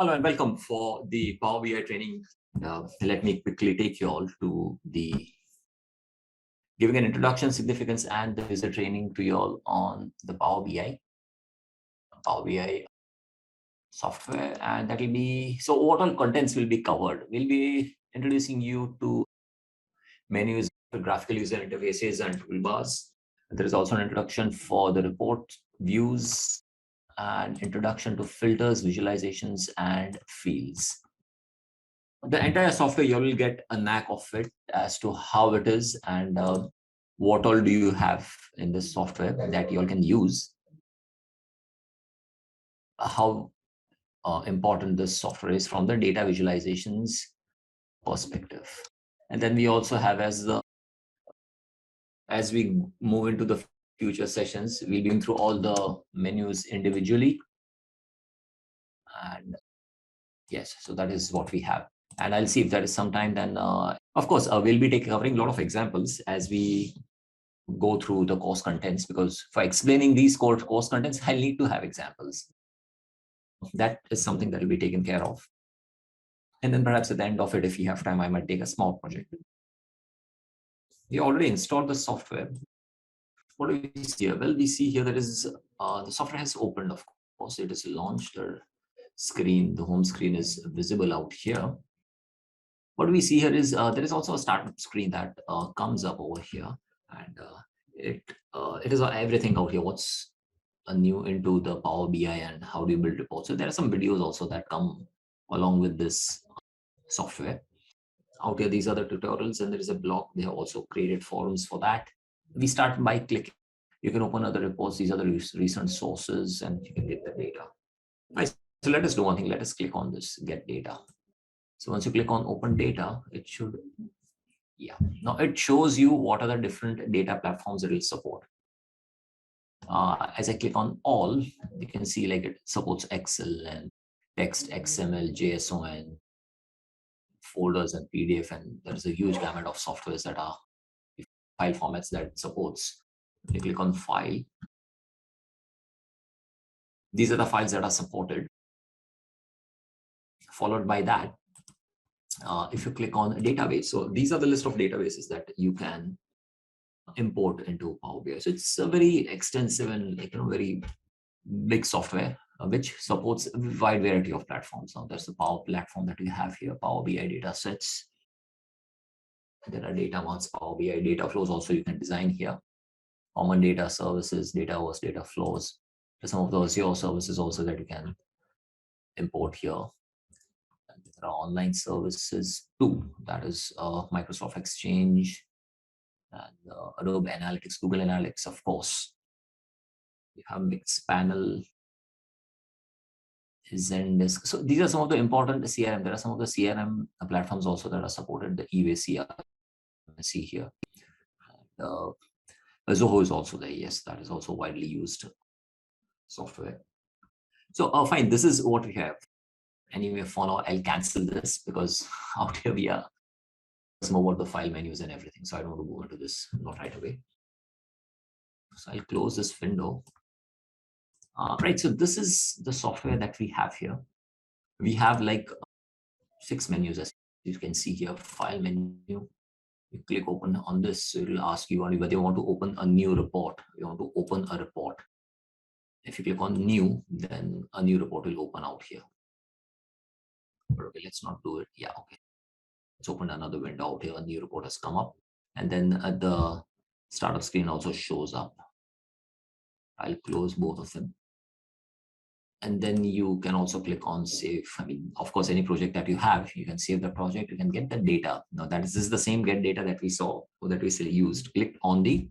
Hello and welcome for the Power BI training. Let me quickly take you all to the giving an introduction, significance, and the user training to you all on the Power BI software. And that will be, so what all contents will be covered? We'll be introducing you to menus, graphical user interfaces, and toolbars. There is also an introduction for the report views and introduction to filters, visualizations, and fields. The entire software, you will get a knack of it as to how it is and what all do you have in this software that you all can use, how important this software is from the data visualizations perspective. And then we also have, as we move into the future sessions, we'll be going through all the menus individually. And yes, so that is what we have. And I'll see if there is some time, then of course, we'll be covering a lot of examples as we go through the course contents, because for explaining these course contents, I'll need to have examples. That is something that will be taken care of. And then perhaps at the end of it, if you have time, I might take a small project. We already installed the software. What do we see here? Well, we see here that is the software has opened, of course. It is launched. The screen, the home screen is visible out here. What we see here is there is also a startup screen that comes up over here, and it is everything out here. What's new into the Power BI and how do you build reports? So there are some videos also that come along with this software. Out here, these are the tutorials, and there is a blog. They have also created forums for that. We start by clicking. You can open other reports. These are the recent sources, and you can get the data. Right. So let us do one thing. Let us click on this get data. So once you click on open data, it should, now it shows you what are the different data platforms it will support. As I click on all, you can see like it supports Excel and text, XML, JSON, folders and PDF, and there's a huge gamut of softwares that are file formats that it supports. When you click on file, these are the files that are supported. Followed by that, if you click on database, so these are the list of databases that you can import into Power BI. So it's a very extensive and very big software which supports a wide variety of platforms. Now there's the Power Platform that we have here, Power BI data sets. There are data marts, Power BI data flows also you can design here. Common data services, data was data flows. There's some of those your services also that you can import here. And there are online services too. That is Microsoft Exchange and Adobe Analytics, Google Analytics, of course. We have Mixpanel, Zendesk. So these are some of the important CRM. There are some of the CRM platforms also that are supported. The eBay CRM, you can see here. And, Zoho is also there. Yes, that is also widely used software. So fine, this is what we have. Anyway, for now, I'll cancel this because out here we are some about the file menus and everything. So I don't want to go into this not right away. So I'll close this window. Right, so this is the software that we have here. We have like 6 menus, as you can see here. File menu. You click open on this, it will ask you whether you want to open a new report. You want to open a report. If you click on new, then a new report will open out here. But okay, let's not do it. Yeah, okay. Let's open another window out here. A new report has come up. And then the startup screen also shows up. I'll close both of them. And then you can also click on save. I mean, of course, any project that you have, you can save the project, you can get the data. Now this is the same get data that we saw or that we still used. Click on the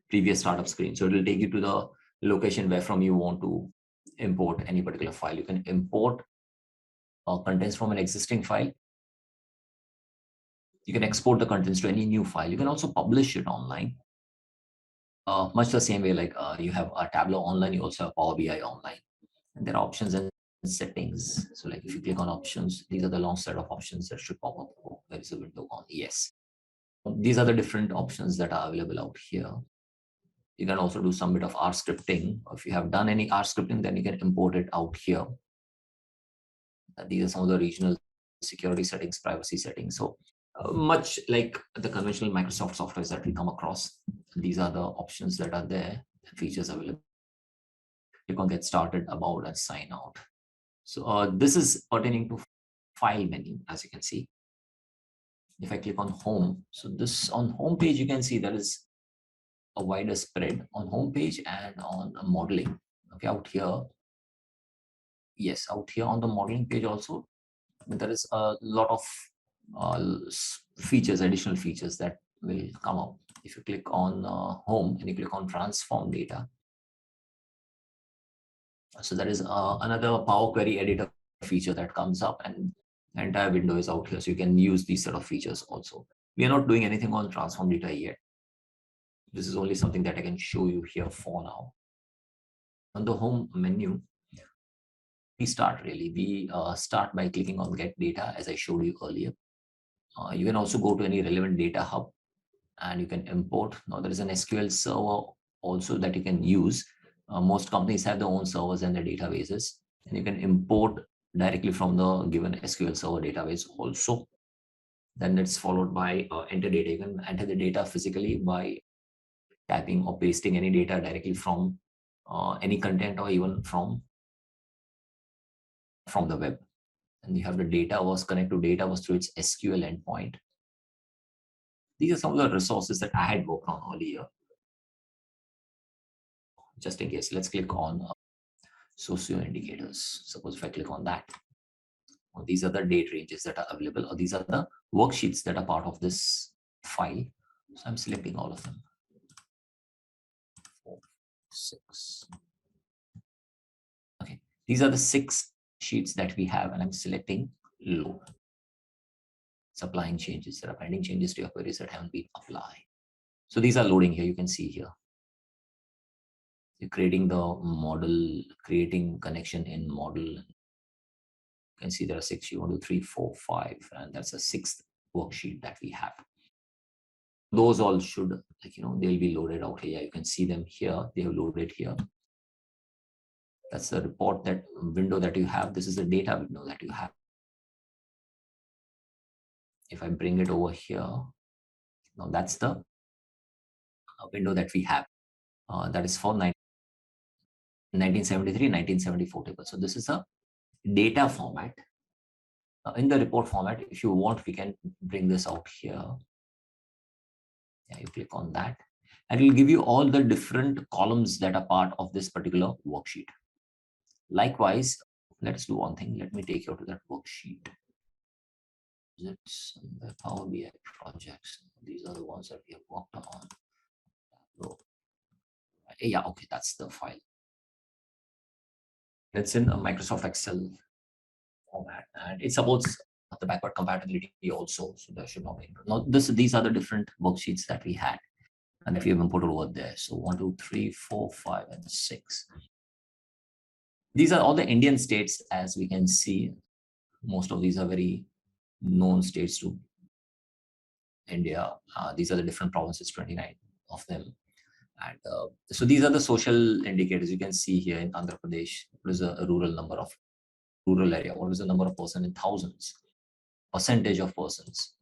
previous startup screen. So it will take you to the location where from you want to import any particular file. You can import contents from an existing file. You can export the contents to any new file. You can also publish it online. Much the same way like you have a Tableau online, you also have Power BI online. And there are options and settings. So like if you click on options, these are the long set of options that should pop up. Oh, there is a window on. Yes. These are the different options that are available out here. You can also do some bit of R scripting. If you have done any R scripting, then you can import it out here. These are some of the regional security settings, privacy settings. So much like the conventional Microsoft softwares that we come across, these are the options that are there, features available. Click on get started, about, and sign out. So this is pertaining to file menu, as you can see. If I click on home, so this on home page, you can see there is a wider spread on home page and on modeling. Okay, out here, yes, out here on the modeling page also, there is a lot of features, additional features that will come up. If you click on home and you click on transform data, so there is another Power Query editor feature that comes up, and the entire window is out here. So you can use these set of features also. We are not doing anything on transform data yet. This is only something that I can show you here for now. On the home menu, we start by clicking on get data, as I showed you earlier. You can also go to any relevant data hub and you can import. Now there is an SQL server also that you can use. Most companies have their own servers and their databases, and you can import directly from the given SQL server database also. Then it's followed by enter data. You can enter the data physically by typing or pasting any data directly from any content or even from the web. And you have the data was connect to data was through its SQL endpoint. These are some of the resources that I had worked on earlier. Just in case, let's click on socio indicators. Suppose if I click on that, these are the date ranges that are available, or these are the worksheets that are part of this file. So I'm selecting all of them. 4, 6. Okay, these are the 6 sheets that we have, and I'm selecting load. It's applying changes. There are pending changes to your queries that haven't been applied. So these are loading here. You can see here. You're creating the model, creating connection in model. You can see there are 6. You want to 3, 4, 5, and that's a 6th worksheet that we have. Those all should, they'll be loaded out here. You can see them here. They have loaded here. That's the report, that window that you have. This is the data window that you have. If I bring it over here, now that's the window that we have. That is for 1973, 1974 table. So this is a data format. In the report format, if you want, we can bring this out here. Yeah, you click on that, and it will give you all the different columns that are part of this particular worksheet. Likewise, let's do one thing. Let me take you to that worksheet. It's the Power BI projects. These are the ones that we have worked on. So, yeah, okay, that's the file. It's in a Microsoft Excel format, and it supports the backward compatibility also. So there should not be. Now, these are the different worksheets that we had and that we have imported over there. So 1, 2, 3, 4, 5, and 6. These are all the Indian states, as we can see. Most of these are very known states to India. These are the different provinces, 29 of them. And so these are the social indicators you can see here in Andhra Pradesh. What is a rural number of rural area? What is the number of person in thousands? Percentage of persons?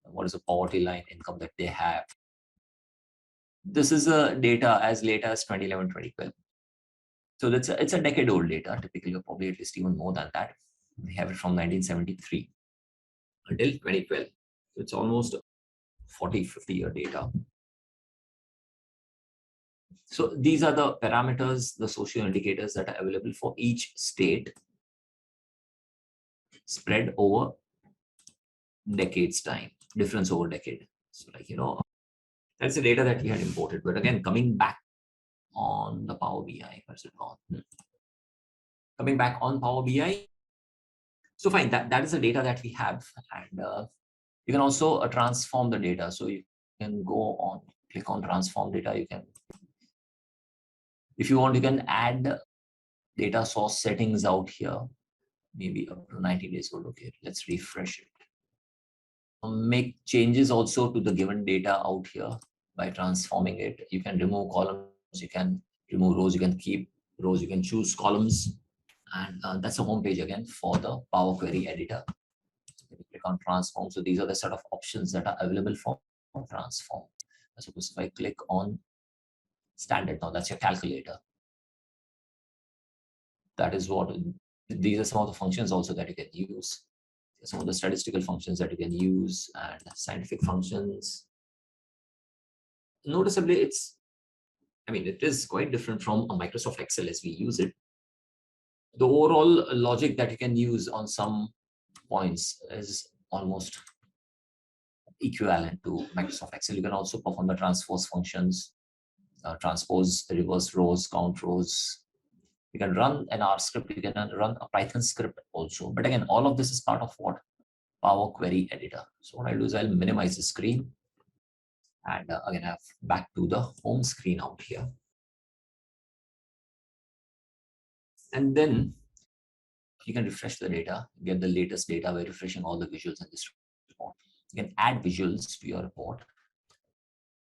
What is the poverty line income that they have? This is a data as late as 2011, 2012. So it's a decade old data, typically, or probably at least even more than that. We have it from 1973 until 2012. So it's almost 40, 50-year data. So these are the parameters, the social indicators that are available for each state, spread over decades time, difference over decade. So that's the data that we had imported. But again, coming back on the Power BI, where's it gone? Coming back on Power BI. So fine, that is the data that we have. And you can also transform the data. So you can go on, click on transform data. You can, if you want, you can add data source settings out here, maybe up to 90 days old. Okay, let's refresh it. Make changes also to the given data out here by transforming it. You can remove columns, you can remove rows, you can keep rows, you can choose columns, And that's the home page again for the Power Query editor. If you click on transform, so these are the set of options that are available for transform. Suppose if I click on standard, now that's your calculator. That is what, these are some of the functions also that you can use. Some of the statistical functions that you can use and scientific functions. Noticeably, it is quite different from a Microsoft Excel as we use it. The overall logic that you can use on some points is almost equivalent to Microsoft Excel. You can also perform the transpose functions, transpose, reverse rows, count rows. You can run an R script, you can run a Python script also. But again, all of this is part of what? Power Query Editor. So what I'll do is I'll minimize the screen. And again, I have back to the home screen out here. And then you can refresh the data, get the latest data by refreshing all the visuals in this report. You can add visuals to your report.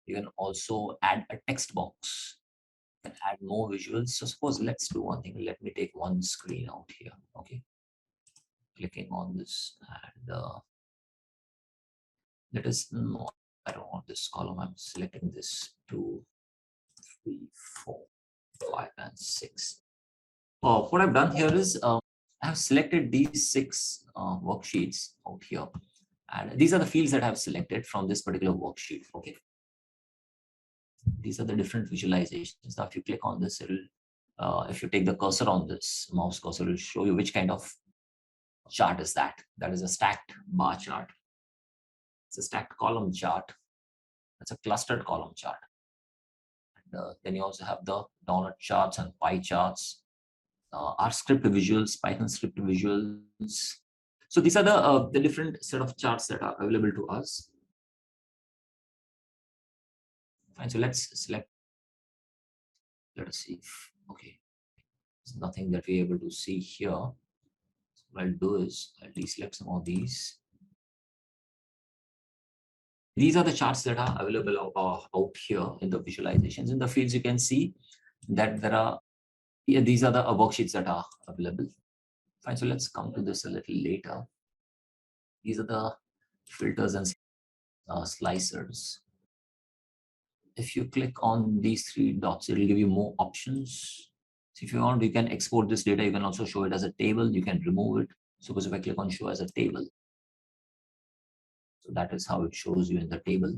You can also add a text box. You can add more visuals. So suppose let's do one thing. Let me take one screen out here. Okay. Clicking on this and no, I don't want this column. I'm selecting this 2, 3, 4, 5, and 6. What I've done here is I have selected these 6 worksheets out here. And these are the fields that I've selected from this particular worksheet. Okay. These are the different visualizations. Now, if you click on this, it'll, if you take the cursor on this mouse cursor, it will show you which kind of chart is that. That is a stacked bar chart. It's a stacked column chart. That's a clustered column chart. And then you also have the donut charts and pie charts, R script visuals, Python script visuals. So these are the different set of charts that are available to us. Fine. So let's select. Let us see. Okay. There's nothing that we're able to see here. So what I'll do is I'll deselect some of these. These are the charts that are available out here in the visualizations. In the fields, you can see that there are, these are the worksheets that are available. Fine, so let's come to this a little later. These are the filters and slicers. If you click on these 3 dots, it will give you more options. So if you want, you can export this data. You can also show it as a table. You can remove it. Suppose if I click on show as a table. So that is how it shows you in the table.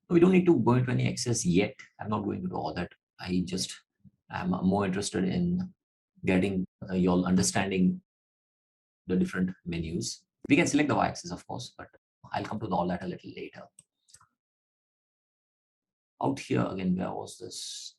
We don't need to go into any access yet. I'm not going to do all that. I'm more interested in getting y'all understanding the different menus. We can select the y-axis, of course, but I'll come to all that a little later. Out here again, where was this?